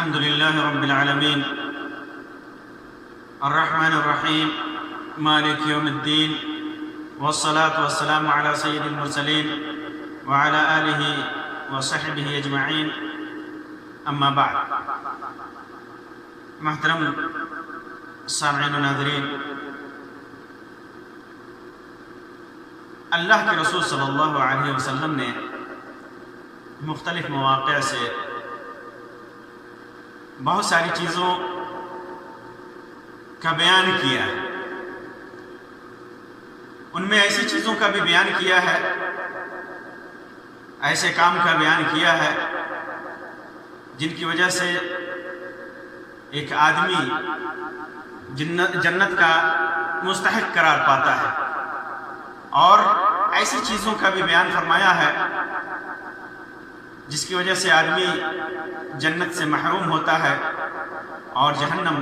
الحمد لله رب العالمين الرحمن الرحيم مالك يوم الدين والصلاة والسلام على سيد المرسلين وعلى آله وصحبه أجمعين أما بعد. محترم سامعین و ناظرین، اللہ کے رسول صلی اللہ علیہ وسلم نے مختلف مواقع سے بہت ساری چیزوں کا بیان کیا ہے. ان میں ایسی چیزوں کا بھی بیان کیا ہے، ایسے کام کا بیان کیا ہے جن کی وجہ سے ایک آدمی جنت کا مستحق قرار پاتا ہے، اور ایسی چیزوں کا بھی بیان فرمایا ہے جس کی وجہ سے آدمی جنت سے محروم ہوتا ہے اور جہنم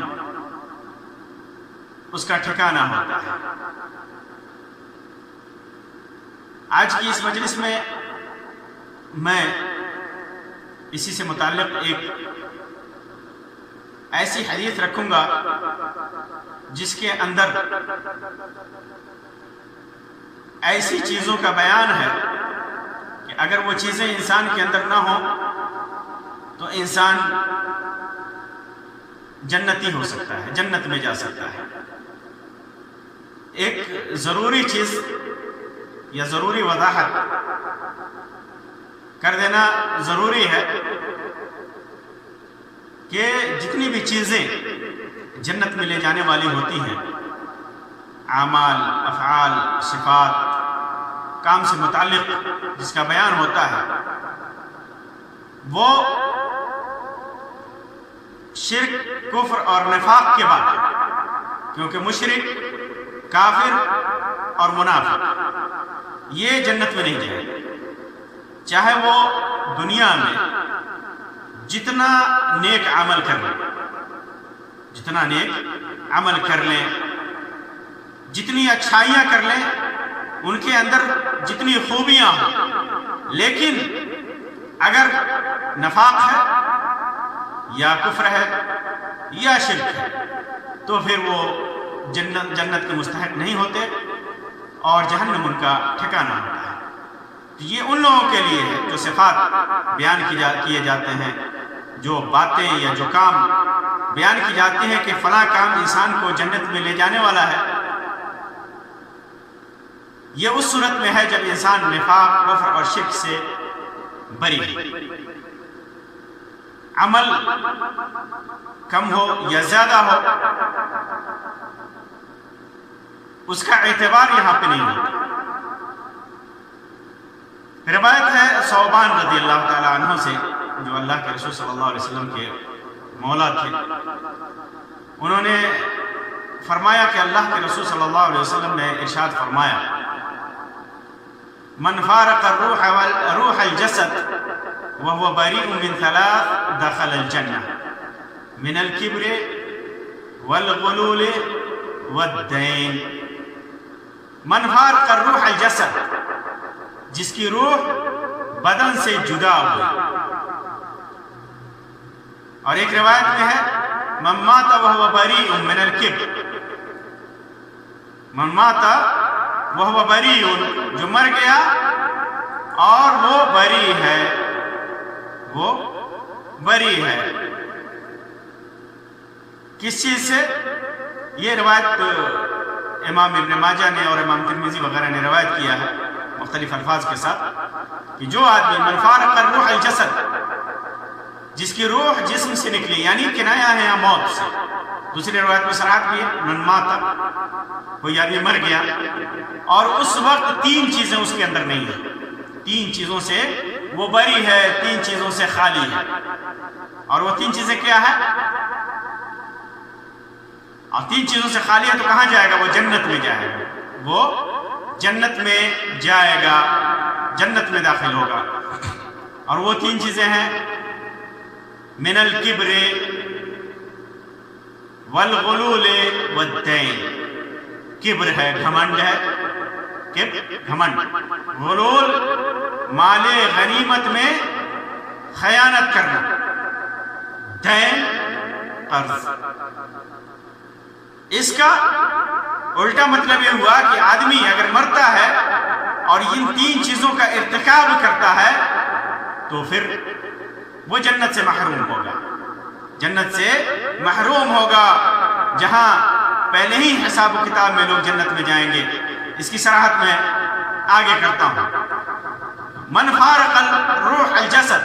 اس کا ٹھکانہ ہوتا ہے. آج کی اس مجلس میں اسی سے متعلق ایک ایسی حدیث رکھوں گا جس کے اندر ایسی چیزوں کا بیان ہے کہ اگر وہ چیزیں انسان کے اندر نہ ہوں تو انسان جنتی ہو سکتا ہے، جنت میں جا سکتا ہے. ایک ضروری چیز یا ضروری وضاحت کر دینا ضروری ہے کہ جتنی بھی چیزیں جنت میں لے جانے والی ہوتی ہیں، اعمال، افعال، صفات، کام سے متعلق جس کا بیان ہوتا ہے، وہ شرک، کفر اور نفاق کے بعد، کیونکہ مشرک، کافر اور منافق یہ جنت میں نہیں جائیں گے، چاہے وہ دنیا میں جتنا نیک عمل کر لیں، جتنا نیک عمل کر لیں، جتنی اچھائیاں کر لیں، ان کے اندر جتنی خوبیاں ہوں، لیکن اگر نفاق ہے یا کفر ہے یا شرک ہے تو پھر وہ جنت کے مستحق نہیں ہوتے اور جہنم ان کا ٹھکانہ ہوتا ہے. یہ ان لوگوں کے لیے ہے جو صفات بیان کیے جاتے ہیں، جو باتیں یا جو کام بیان کی جاتی ہیں کہ فلاں کام انسان کو جنت میں لے جانے والا ہے. یہ اس صورت میں ہے جب انسان نفاق، کفر اور شرک سے بری ہے. عمل کم ہو یا زیادہ ہو اس کا اعتبار یہاں پہ نہیں ہے. روایت ہے ثوبان رضی اللہ تعالیٰ عنہ سے، جو اللہ کے رسول صلی اللہ علیہ وسلم کے مولا تھے. انہوں نے فرمایا کہ اللہ کے رسول صلی اللہ علیہ وسلم نے ارشاد فرمایا: من فارق روح الجسد وهو بريء من ثلاث دخل الجنة من الكبر والغلول والدين. من فارق الروح الجسد، جس کی روح بدن سے جدا ہوئی. اور ایک روایت میں ہے من مات وهو بريء من الكبر، من مات وهو بريء، جو مر گیا اور وہ بری ہے، وہ بری ہے. کس چیز سے؟ یہ روایت امام ابن ماجہ نے اور امام ترمذی وغیرہ نے روایت کیا ہے مختلف الفاظ کے ساتھ کہ جو آدمی من فارق الروح الجسد، جس کی روح جسم سے نکلی، یعنی کنایہ ہے یہاں موت سے. دوسری روایت میں صراحت بھی ہے من مات، کوئی آدمی مر گیا اور اس وقت تین چیزیں اس کے اندر نہیں ہیں، تین چیزوں سے وہ بری ہے، تین چیزوں سے خالی ہے. اور وہ تین چیزیں کیا ہے؟ اور تین چیزوں سے خالی ہے تو کہاں جائے گا؟ وہ جنت میں جائے گا، وہ جنت میں جائے گا، جنت میں داخل ہوگا. اور وہ تین چیزیں ہیں من الکبر والغلول والدین. کبر ہے، گھمنڈ ہے، گھمنڈ. غلول مال غنیمت میں خیانت کرنا، دین قرض۔ اس کا الٹا مطلب یہ ہوا کہ آدمی اگر مرتا ہے اور ان تین چیزوں کا ارتکاب کرتا ہے تو پھر وہ جنت سے محروم ہوگا، جنت سے محروم ہوگا، جہاں پہلے ہی حساب و کتاب میں لوگ جنت میں جائیں گے۔ اس کی صراحت میں آگے کرتا ہوں۔ من فارق الروح الجسد،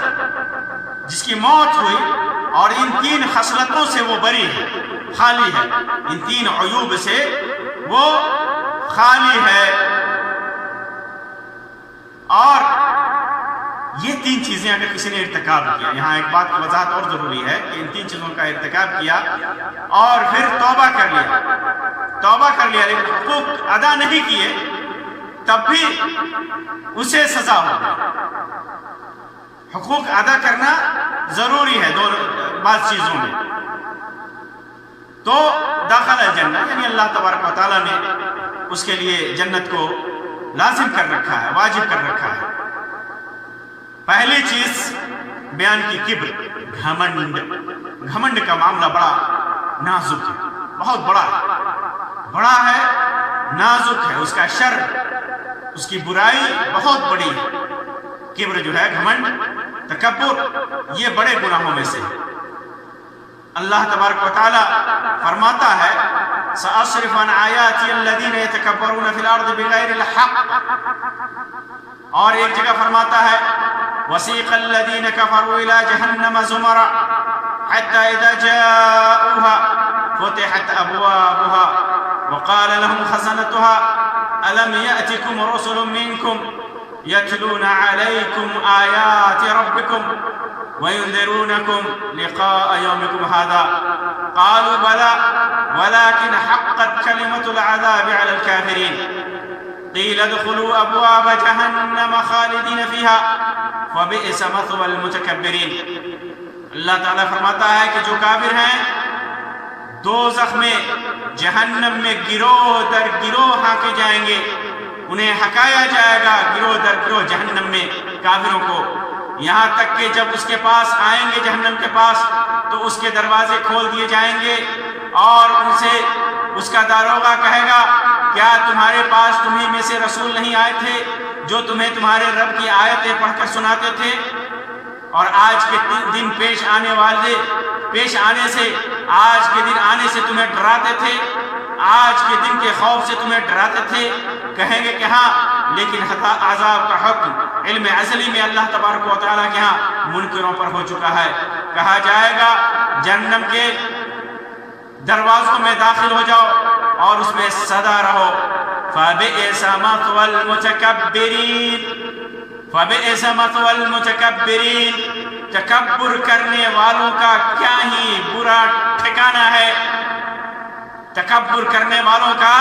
جس کی موت ہوئی اور ان تین خصلتوں سے وہ بری ہے، خالی ہے، ان تین عیوب سے وہ خالی ہے۔ اور یہ تین چیزیں اگر کسی نے ارتکاب کیا، یہاں ایک بات کی وضاحت اور ضروری ہے کہ ان تین چیزوں کا ارتکاب کیا اور پھر توبہ کر لیا لیکن حقوق ادا نہیں کیے، تب بھی اسے سزا ہوگی۔ حقوق ادا کرنا ضروری ہے بعض چیزوں میں، تو داخل الجنہ، یعنی اللہ تبارک و تعالیٰ نے اس کے لیے جنت کو لازم کر رکھا ہے، واجب کر رکھا ہے۔ پہلی چیز بیان کی کبر، گھمنڈ کا معاملہ بڑا نازک ہے، بہت بڑا ہے، نازک ہے، اس کا شر، اس کی برائی بہت بڑی ہے۔ کبر جو ہے، گھمنڈ، تکبر، یہ بڑے گناہوں میں سے ہے۔ اللہ تبارک و تعالی فرماتا ہے سأصرف عن آیاتی الذین یتکبرون فی الارض بغیر الحق، اور ایک جگہ فرماتا ہے وسیق الذین کفروا الی جہنم زمرا حتی اذا جاؤوها فتحت ابوابها وقال لهم خزنتها الم یأتکم رسل منکم یتلون علیکم آیات ربکم وَيُنذِرُونَكُمْ لِقَاءَ يَوْمِكُمْ هَذَا قَالُوا بَلَى وَلَكِنْ حَقَّتْ كَلِمَةُ الْعَذَابِ عَلَى الْكَافِرِينَ قِيلَ ادْخُلُوا أَبْوَابَ جَهَنَّمَ خَالِدِينَ فِيهَا فَبِئْسَ مَثْوَى الْمُتَكَبِّرِينَ۔ اللہ تعالیٰ فرماتا ہے کہ جو کافر ہیں دوزخ میں، جہنم میں گروہ در گروہ ہانکے جائیں گے، انہیں ہکایا جائے گا گروہ در گروہ جہنم میں کافروں کو، یہاں تک کہ جب اس کے پاس آئیں گے، جہنم کے پاس، تو اس کے دروازے کھول دیے جائیں گے اور ان سے اس کا داروغہ کہے گا کیا تمہارے پاس تمہیں میں سے رسول نہیں آئے تھے جو تمہیں تمہارے رب کی آیتیں پڑھ کر سناتے تھے؟ اور آج کے دن پیش آنے سے، آج کے دن آنے سے تمہیں ڈراتے تھے، آج کے دن کے خوف سے تمہیں ڈراتے تھے؟ کہیں گے کہ ہاں، لیکن عذاب کا حکم علم ازلی میں اللہ تبارک و تعالیٰ کے ہاں منکروں پر ہو چکا ہے۔ کہا جائے گا جہنم کے دروازوں میں داخل ہو جاؤ اور اس میں سدا رہو۔ فَبِئْسَ مَثْوَى الْمُتَكَبِّرِينَ، فَبِئْسَ مَثْوَى الْمُتَكَبِّرِينَ، تکبر کرنے والوں کا کیا ہی برا ٹھکانہ ہے، تکبر کرنے والوں کا،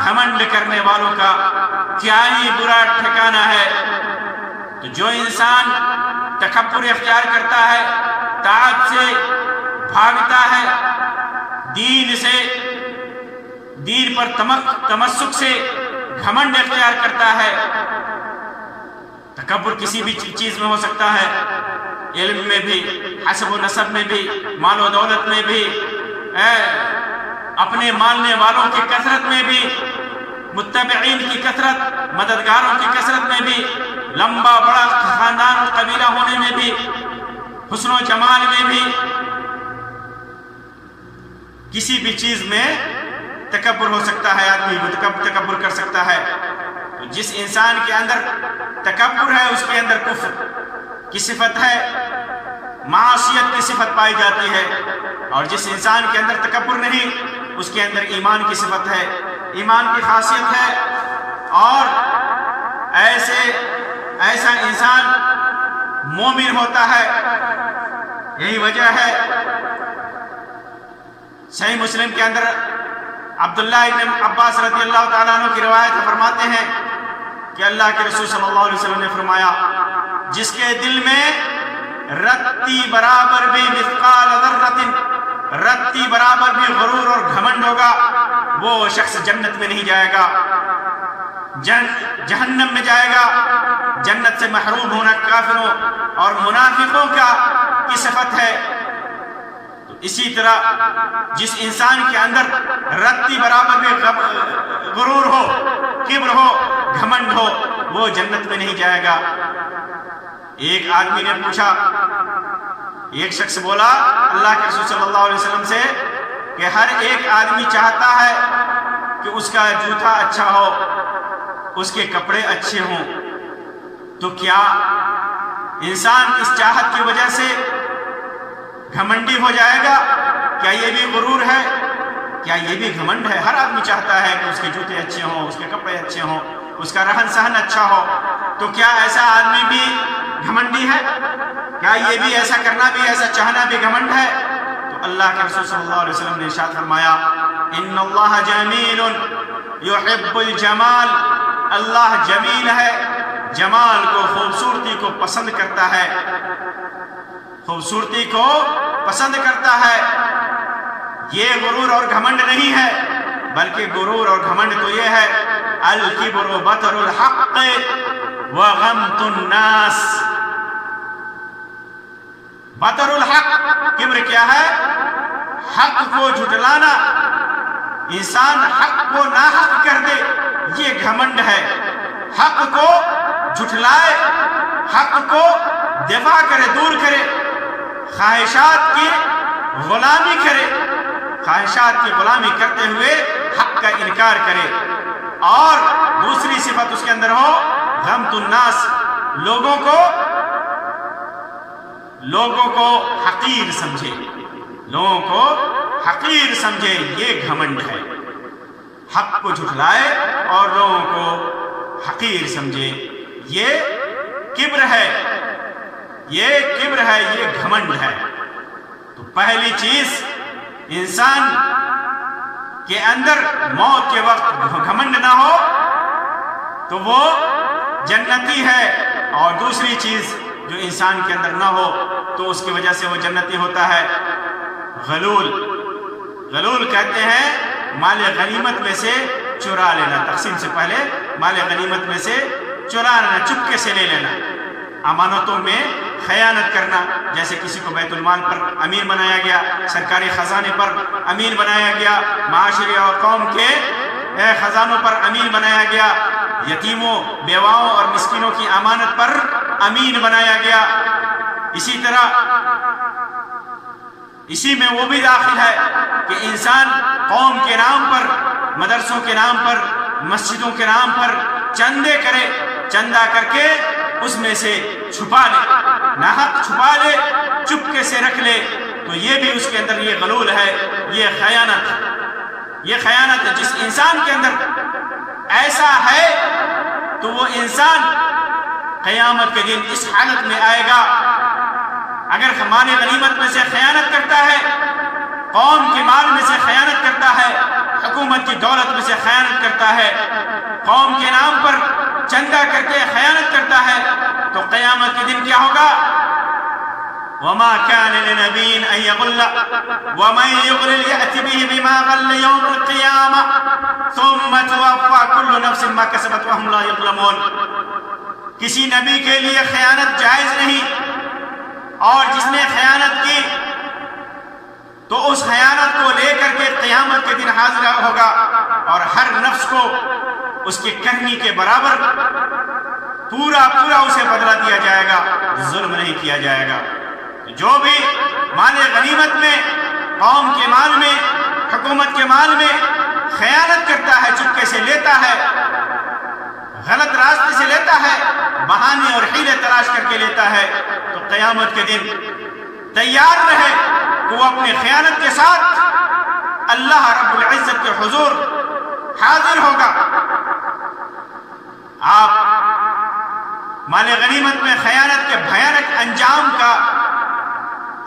گھمنڈ کرنے والوں کا کیا ہی برا ٹھکانہ ہے۔ تو جو انسان تکبر اختیار کرتا ہے، طاعت سے بھاگتا ہے، دین پر تمسک سے گھمنڈ اختیار کرتا ہے۔ تکبر کسی بھی چیز میں ہو سکتا ہے، علم میں بھی، حسب و نسب میں بھی، مال و دولت میں بھی، اپنے ماننے والوں کی کثرت میں بھی، متبعین کی کثرت، مددگاروں کی کثرت میں بھی، لمبا بڑا خاندان و قبیلہ ہونے میں بھی، حسن و جمال میں بھی، کسی بھی چیز میں تکبر ہو سکتا ہے، آدمی تکبر کر سکتا ہے۔ تو جس انسان کے اندر تکبر ہے اس کے اندر کفر کی صفت ہے، معاشیت کی صفت پائی جاتی ہے، اور جس انسان کے اندر تکبر نہیں اس کے اندر ایمان کی صفت ہے، ایمان کی خاصیت ہے، اور ایسا انسان مومن ہوتا ہے۔ یہی وجہ ہے صحیح مسلم کے اندر عبداللہ ابن عباس رضی اللہ تعالیٰ عنہ کی روایت فرماتے ہیں کہ اللہ کے رسول صلی اللہ علیہ وسلم نے فرمایا جس کے دل میں رتی برابر بھی مثقال ذرۃ، رتی برابر بھی غرور اور گھمنڈ ہوگا، وہ شخص جنت میں نہیں جائے گا، جہنم میں جائے گا۔ جنت سے محروم ہونا کافروں اور منافقوں کی صفت ہے۔ اسی طرح جس انسان کے اندر رتی برابر میں غرور ہو، کبر ہو، گھمنڈ ہو، وہ جنت میں نہیں جائے گا۔ ایک آدمی نے پوچھا، ایک شخص بولا اللہ کے رسول صلی اللہ علیہ وسلم سے کہ ہر ایک آدمی چاہتا ہے کہ اس کا جوتا اچھا ہو، اس کے کپڑے اچھے ہوں، تو کیا انسان اس چاہت کی وجہ سے گھمنڈی ہو جائے گا؟ کیا یہ بھی غرور ہے؟ کیا یہ بھی گھمنڈ ہے؟ ہر آدمی چاہتا ہے کہ اس کے جوتے اچھے ہوں، اس کے کپڑے اچھے ہوں، اس کا رہن سہن اچھا ہو، تو کیا ایسا آدمی بھی گھمنڈی ہے؟ کیا یہ بھی ایسا کرنا بھی، ایسا چاہنا بھی گھمنڈ ہے؟ تو اللہ کے رسول صلی اللہ علیہ وسلم نے ارشاد فرمایا ان اللہ جمیل یحب الجمال، اللہ جمیل ہے، جمال کو، خوبصورتی کو پسند کرتا ہے، خوبصورتی کو پسند کرتا ہے۔ یہ غرور اور گھمنڈ نہیں ہے، بلکہ غرور اور گھمنڈ تو یہ ہے الکبر بطر الحق وغمط الناس۔ بطر الحق، کبر کیا ہے؟ حق کو جھٹلانا، انسان حق کو ناحق کر دے، یہ گھمنڈ ہے۔ حق کو جھٹلائے، حق کو دفاع کرے، دور کرے، خواہشات کی غلامی کرے، خواہشات کی غلامی کرتے ہوئے حق کا انکار کرے، اور دوسری صفت اس کے اندر ہو غمط الناس، لوگوں کو حقیر سمجھے، لوگوں کو حقیر سمجھے، یہ گھمنڈ ہے۔ حق کو جھٹلائے اور لوگوں کو حقیر سمجھے، یہ کبر ہے، یہ کبر ہے، یہ گھمنڈ ہے۔ تو پہلی چیز انسان کے اندر موت کے وقت گھمنڈ نہ ہو تو وہ جنتی ہے، اور دوسری چیز جو انسان کے اندر نہ ہو تو اس کی وجہ سے وہ جنتی ہوتا ہے غلول۔ غلول کہتے ہیں مال غنیمت میں سے چرا لینا، تقسیم سے پہلے مال غنیمت میں سے چرا لینا، چپکے سے لے لینا، امانتوں میں خیانت کرنا، جیسے کسی کو بیت المال پر امیر بنایا گیا، سرکاری خزانے پر امیر بنایا گیا، معاشرے اور قوم کے خزانوں پر امیر بنایا گیا، یتیموں، بیواؤں اور مسکینوں کی امانت پر امین بنایا گیا۔ اسی طرح اسی میں وہ بھی داخل ہے کہ انسان قوم کے نام پر، مدرسوں کے نام پر، مسجدوں کے نام پر چندے کرے، چندہ کر کے اس میں سے چھپا لے، ناحق چھپا لے، چپکے سے رکھ لے، تو یہ بھی اس کے اندر یہ غلول ہے، یہ خیانت، یہ خیانت ہے۔ جس انسان کے اندر ایسا ہے تو وہ انسان قیامت کے دن اس حالت میں آئے گا۔ اگر مال غنیمت میں سے خیانت کرتا ہے، قوم کے مال میں سے خیانت کرتا ہے، حکومت کی دولت میں سے خیانت کرتا ہے، قوم کے نام پر چندہ کر کے خیانت کرتا ہے، تو قیامت کے دن کیا ہوگا؟ وما كان لنبي ان يغل ومن يغل يأت به بما غل يوم القيامة ثم توفى كل نفس ما كسبت وهم لا يظلمون۔ کسی نبی کے لیے خیانت جائز نہیں، اور جس نے خیانت کی تو اس خیانت کو لے کر کے قیامت کے دن حاضر ہوگا، اور ہر نفس کو اس کی کرنی کے برابر پورا اسے بدلہ دیا جائے گا، ظلم نہیں کیا جائے گا۔ جو بھی مال غنیمت میں، قوم کے مال میں، حکومت کے مال میں خیانت کرتا ہے، چپکے سے لیتا ہے، غلط راستے سے لیتا ہے، بہانے اور حیلے تلاش کر کے لیتا ہے، تو قیامت کے دن تیار رہے کہ وہ اپنے خیانت کے ساتھ اللہ رب العزت کے حضور حاضر ہوگا۔ آپ مال غنیمت میں خیانت کے بھیانک انجام کا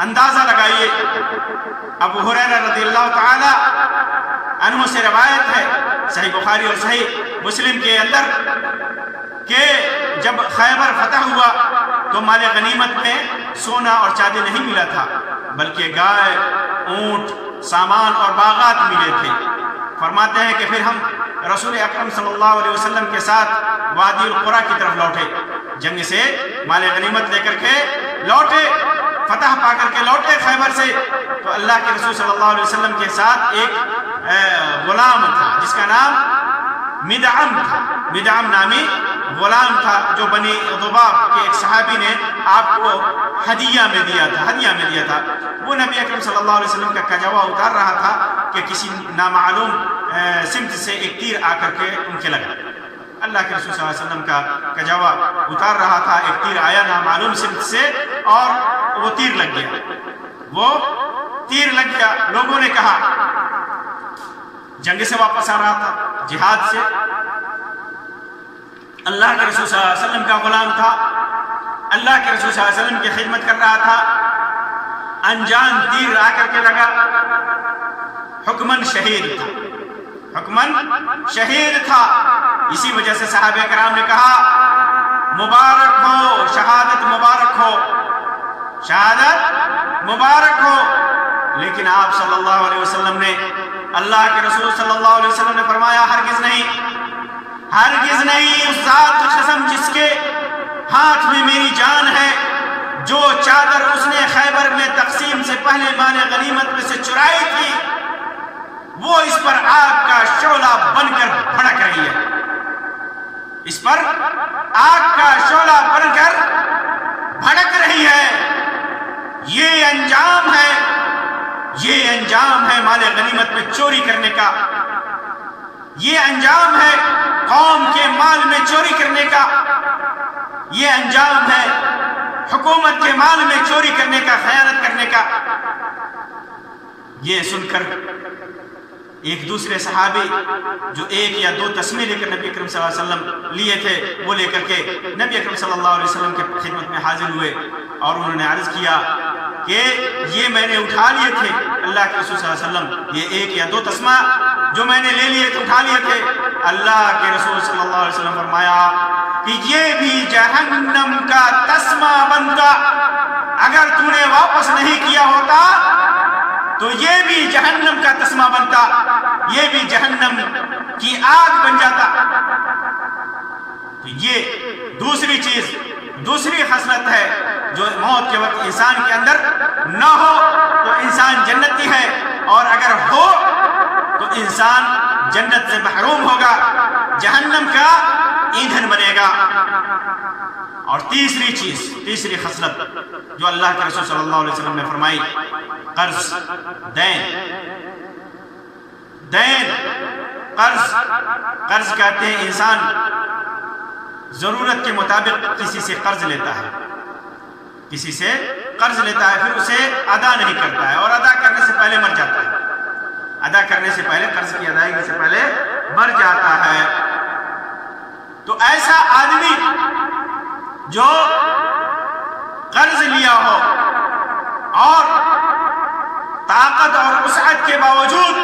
اندازہ لگائیے۔ ابو ہریرہ رضی اللہ تعالی عنہ سے روایت ہے، صحیح بخاری اور صحیح مسلم کے اندر، کہ جب خیبر فتح ہوا تو مال غنیمت میں سونا اور چاندی نہیں ملا تھا، بلکہ گائے، اونٹ، سامان اور باغات ملے تھے۔ فرماتے ہیں کہ پھر ہم رسول اکرم صلی اللہ علیہ وسلم کے ساتھ وادی القریٰ کی طرف لوٹے، جنگ سے مال غنیمت لے کر کے لوٹے۔ فتح پا کر کے لوٹے خیبر سے تو اللہ کے رسول صلی اللہ علیہ وسلم کے ساتھ ایک غلام تھا جس کا نام مدعم تھا، مدعم نامی غلام تھا جو بنی ضباب کے ایک صحابی نے آپ کو ہدیہ میں دیا تھا۔ وہ نبی اکرم صلی اللہ علیہ وسلم کا کجاوا اتار رہا تھا کہ کسی نامعلوم سمت سے ایک تیر آ کر کے ان کے لگا۔ اللہ کے رسول صلی اللہ علیہ وسلم کا کجاوا اتار رہا تھا، ایک تیر آیا نامعلوم سمت سے اور وہ تیر لگ گیا۔ لوگوں نے کہا، جنگ سے واپس آ رہا تھا، جہاد سے، اللہ کے رسول صلی اللہ علیہ وسلم کا غلام تھا، اللہ کے رسول صلی اللہ علیہ وسلم کی خدمت کر رہا تھا، انجان تیر آ کر کے لگا، حکمن شہید تھا۔ اسی وجہ سے صحابہ کرام نے کہا مبارک ہو، شہادت مبارک ہو۔ لیکن آپ صلی اللہ علیہ وسلم نے، اللہ کے رسول صلی اللہ علیہ وسلم نے فرمایا ہرگز نہیں، اس ذات کی قسم جس کے ہاتھ میں میری جان ہے، جو چادر اس نے خیبر میں تقسیم سے پہلے مال غنیمت میں سے چرائی تھی، وہ اس پر آگ کا شعلہ بن کر بھڑک رہی ہے، اس پر آگ کا شعلہ بن کر بھڑک رہی ہے۔ یہ انجام ہے مال غنیمت میں چوری کرنے کا، یہ انجام ہے قوم کے مال میں چوری کرنے کا، یہ انجام ہے حکومت کے مال میں چوری کرنے کا، خیانت کرنے کا۔ یہ سن کر ایک دوسرے صحابی جو ایک یا دو تسمے لے کر نبی اکرم صلی اللہ علیہ وسلم لیے تھے، وہ لے کر کے نبی اکرم صلی اللہ علیہ وسلم کے خدمت میں حاضر ہوئے اور انہوں نے عرض کیا کہ یہ میں نے اٹھا لیے تھے اللہ کے رسول صلی اللہ علیہ وسلم، یہ ایک یا دو تسمہ جو میں نے لے لیے تھے، اٹھا لیے تھے۔ اللہ کے رسول صلی اللہ علیہ وسلم فرمایا کہ یہ بھی جہنم کا تسمہ بنتا، اگر تو نے واپس نہیں کیا ہوتا تو یہ بھی جہنم کا تسمہ بنتا، یہ بھی جہنم کی آگ بن جاتا۔ تو یہ دوسری خصلت ہے جو موت کے وقت انسان کے اندر نہ ہو تو انسان جنتی ہے، اور اگر ہو تو انسان جنت سے محروم ہوگا، جہنم کا ایندھن بنے گا۔ اور تیسری خصلت جو اللہ کے رسول صلی اللہ علیہ وسلم نے فرمائی، قرض، قرض کہتے ہیں انسان ضرورت کے مطابق کسی سے قرض لیتا ہے، پھر اسے ادا نہیں کرتا ہے اور ادا کرنے سے پہلے مر جاتا ہے، قرض کی ادائیگی سے پہلے مر جاتا ہے۔ تو ایسا آدمی جو قرض لیا ہو اور طاقت اور وسعت کے باوجود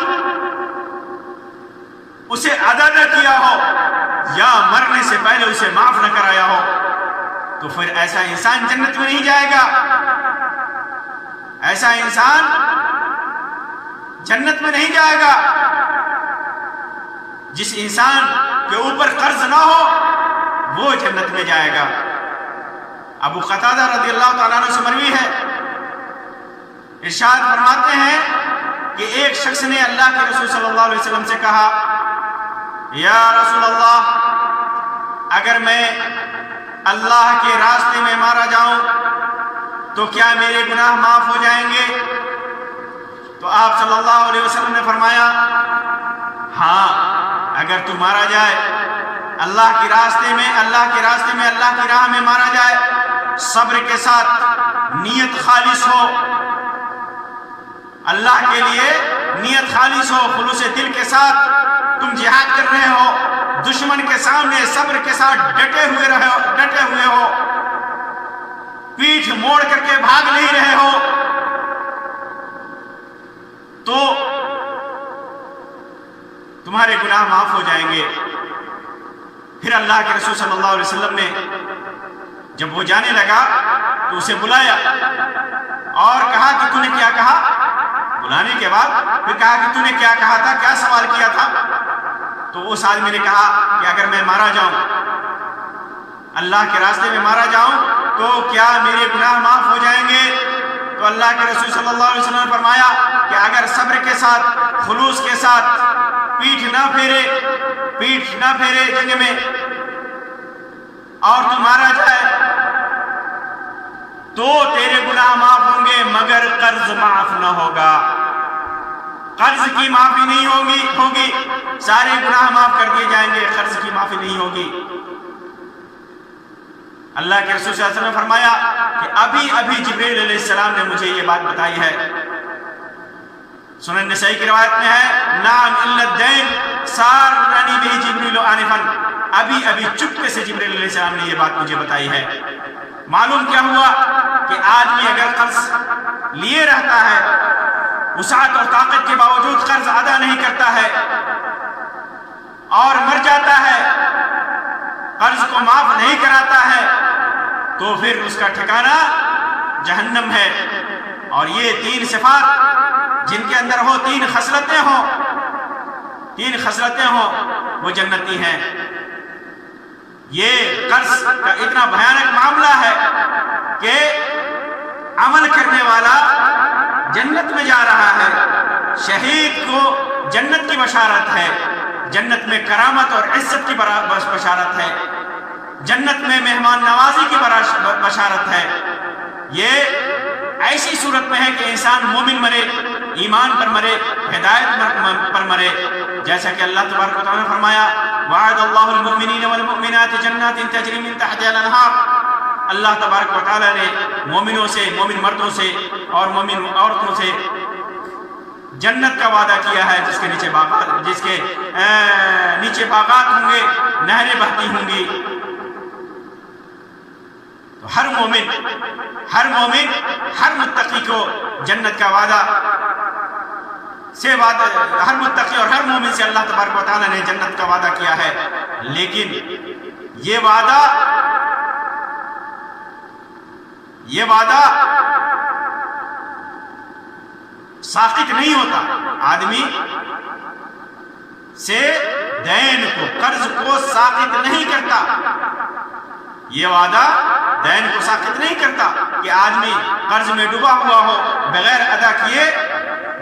اسے ادا نہ کیا ہو یا مرنے سے پہلے اسے معاف نہ کرایا ہو، تو پھر ایسا انسان جنت میں نہیں جائے گا، ایسا انسان جنت میں نہیں جائے گا۔ جس انسان کے اوپر قرض نہ ہو وہ جنت میں جائے گا۔ ابو قتادہ رضی اللہ تعالیٰ عنہ سے مروی ہے، ارشاد فرماتے ہیں کہ ایک شخص نے اللہ کے رسول صلی اللہ علیہ وسلم سے کہا، یا رسول اللہ، اگر میں اللہ کے راستے میں مارا جاؤں تو کیا میرے گناہ معاف ہو جائیں گے؟ تو آپ صلی اللہ علیہ وسلم نے فرمایا، ہاں، اگر تو مارا جائے اللہ کے راستے میں اللہ کی راہ میں مارا جائے، صبر کے ساتھ، نیت خالص ہو، اللہ کے لیے نیت خالص ہو، خلوص دل کے ساتھ تم جہاد کر رہے ہو، دشمن کے سامنے صبر کے ساتھ ڈٹے ہوئے ہو، پیٹھ موڑ کر کے بھاگ نہیں رہے ہو، تو تمہارے گناہ معاف ہو جائیں گے۔ پھر اللہ کے رسول صلی اللہ علیہ وسلم نے جب وہ جانے لگا تو اسے بلایا اور کہا کہ تو نے کیا کہا؟ بلانے کے بعد پھر کہا کہ تو نے کیا کہا تھا، کیا سوال کیا تھا؟ تو اس آدمی نے کہا کہ اگر میں مارا جاؤں، اللہ کے راستے میں مارا جاؤں، تو کیا میرے گناہ معاف ہو جائیں گے؟ اللہ کے رسول صلی اللہ علیہ وسلم نے فرمایا کہ اگر صبر کے ساتھ، خلوص کے ساتھ پیٹھ نہ پھیرے جنگ میں اور تو مارا جائے تو تیرے گناہ معاف ہوں گے، مگر قرض معاف نہ ہوگا۔ قرض کی معافی نہیں ہوگی، سارے گناہ معاف کر دیے جائیں گے، قرض کی معافی نہیں ہوگی۔ اللہ کے رسول صلی اللہ علیہ وسلم نے فرمایا کہ ابھی جبریل علیہ السلام نے مجھے یہ بات بتائی ہے۔ سنن نسائی کی روایت میں ہے، نعم الا الدین سارنی بہ جبریل آنفا، ابھی چپکے سے جبریل علیہ السلام نے یہ بات مجھے بتائی ہے۔ معلوم کیا ہوا کہ آدمی اگر قرض لیے رہتا ہے، وسعت اور طاقت کے باوجود قرض ادا نہیں کرتا ہے اور مر جاتا ہے، قرض کو معاف نہیں کراتا ہے، تو پھر اس کا ٹھکانہ جہنم ہے۔ اور یہ 3 صفات جن کے اندر ہو، 3 خصلتیں ہوں وہ جنتی ہیں۔ یہ قرض کا اتنا بھیانک معاملہ ہے کہ عمل کرنے والا جنت میں جا رہا ہے، شہید کو جنت کی بشارت ہے، جنت میں کرامت اور عزت کی بشارت ہے، جنت میں مہمان نوازی کی بشارت ہے۔ یہ ایسی صورت میں ہے کہ انسان مومن مرے، ایمان پر مرے، ہدایت پر مرے، جیسا کہ اللہ تبارک و تعالیٰ نے فرمایا، وعد اللہ المؤمنین والمؤمنات جنات تجری من تحتها الانہار۔ اللہ تبارک و تعالیٰ نے مومنوں سے، مومن مردوں سے اور مومن عورتوں سے جنت کا وعدہ کیا ہے، جس کے نیچے باغات ہوں گے، نہریں بہتی ہوں گی۔ تو ہر مومن، ہر متقی کو جنت کا وعدہ ہر متقی اور ہر مومن سے اللہ تبارک و تعالیٰ نے جنت کا وعدہ کیا ہے، لیکن یہ وعدہ ساقط نہیں ہوتا۔ آدمی سے دین کو، قرض کو ساقط نہیں کرتا، یہ وعدہ دین کو ساقط نہیں کرتا کہ آدمی قرض میں ڈوبا ہوا ہو، بغیر ادا کیے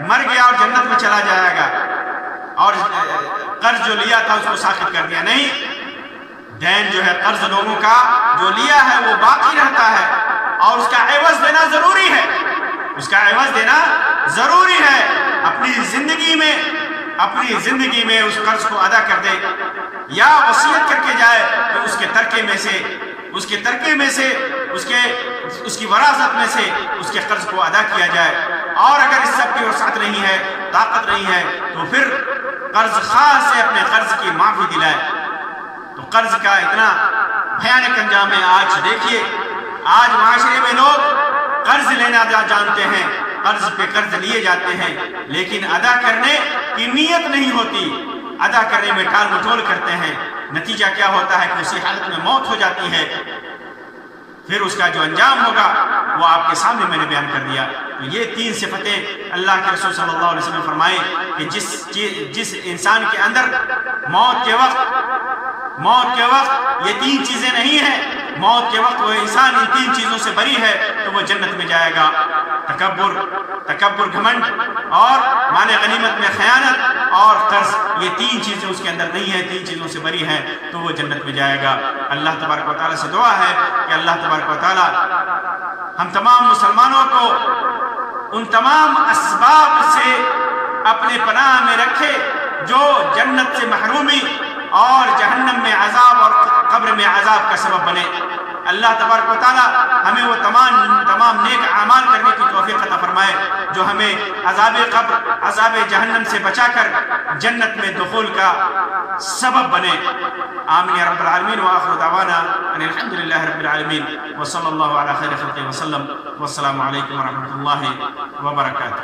مر گیا اور جنت میں چلا جائے گا، اور قرض جو لیا تھا اس کو ساقط کر دیا۔ نہیں، دین جو ہے، قرض لوگوں کا جو لیا ہے وہ باقی رہتا ہے، اور اس کا عوض دینا ضروری ہے۔ اپنی زندگی میں اس قرض کو ادا کر دے، یا وصیت کر کے جائے کہ اس کے ترکے میں سے اس کی وراثت میں سے اس کے قرض کو ادا کیا جائے۔ اور اگر اس سب کی وسعت نہیں ہے، طاقت نہیں ہے، تو پھر قرض خواہ سے اپنے قرض کی معافی دلائے۔ تو قرض کا اتنا بھیانک انجام ہے۔ آج دیکھیے، آج معاشرے میں لوگ قرض لینا جانتے ہیں، قرض پہ قرض لیے جاتے ہیں، لیکن ادا کرنے کی نیت نہیں ہوتی، ادا کرنے میں ٹال مٹول کرتے ہیں۔ نتیجہ کیا ہوتا ہے کہ اسی حالت میں موت ہو جاتی ہے۔ پھر اس کا جو انجام ہوگا وہ آپ کے سامنے میں نے بیان کر دیا۔ تو یہ 3 صفتیں اللہ کے رسول صلی اللہ علیہ وسلم نے فرمائے کہ جس انسان کے اندر موت کے وقت یہ 3 چیزیں نہیں ہیں، موت کے وقت وہ انسان ان 3 چیزوں سے بری ہے، تو وہ جنت میں جائے گا۔ تکبر، گھمنڈ، اور مال غنیمت میں خیانت اور قرض، یہ 3 چیزیں اس کے اندر نہیں ہیں، 3 چیزوں سے بری ہیں، تو وہ جنت میں جائے گا۔ اللہ تبارک و تعالیٰ سے دعا ہے کہ اللہ تبارک و تعالیٰ ہم تمام مسلمانوں کو ان تمام اسباب سے اپنے پناہ میں رکھے جو جنت سے محرومی اور جہنم میں عذاب اور قبر میں عذاب کا سبب بنے۔ اللہ تبارک و تعالیٰ ہمیں وہ تمام نیک اعمال کرنے کی توفیق عطا فرمائے جو ہمیں عذاب قبر، عذاب جہنم سے بچا کر جنت میں دخول کا سبب بنے۔ آمین یا رب العالمین، وآخر دعوانا ان الحمدللہ رب العالمین، وصلی اللہ علی خیر خلقہ وسلم، والسلام علیکم ورحمۃ اللہ وبرکاتہ۔